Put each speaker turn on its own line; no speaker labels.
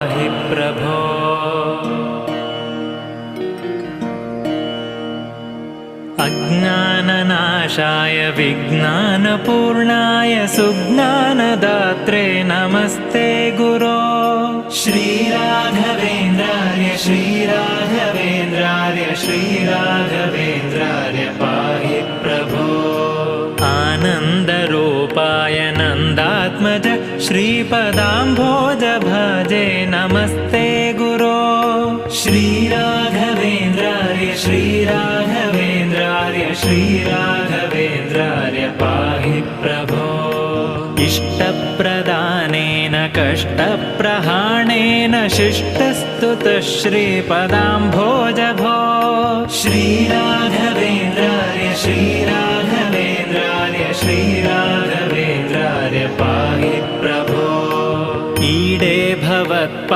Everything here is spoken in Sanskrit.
हि प्रभो अज्ञाननाशाय विज्ञानपूर्णाय सुज्ञानदात्रे नमस्ते गुरो श्रीराघवेन्द्रार्य श्रीराघवेन्द्रार्य श्रीराघवेन्द्रार्य पाहि प्रभो आनन्दरूपाय नन्दात्मज श्रीपदाम्भोज भजे नमस्ते गुरो श्रीराघवेन्द्रार्य श्रीराघवेन्द्रार्य श्रीराघवेन्द्रार्य पाहि प्रभो इष्टप्रदानेन कष्टप्रहाणेन शिष्टस्तुतः श्रीपदाम्भोज भो श्रीराघवेन्द्रार्य श्रीराघवेन्द्रार्य श्रीराघवेन्द्रार्य पाहि प्रभो ईडे भवत्पा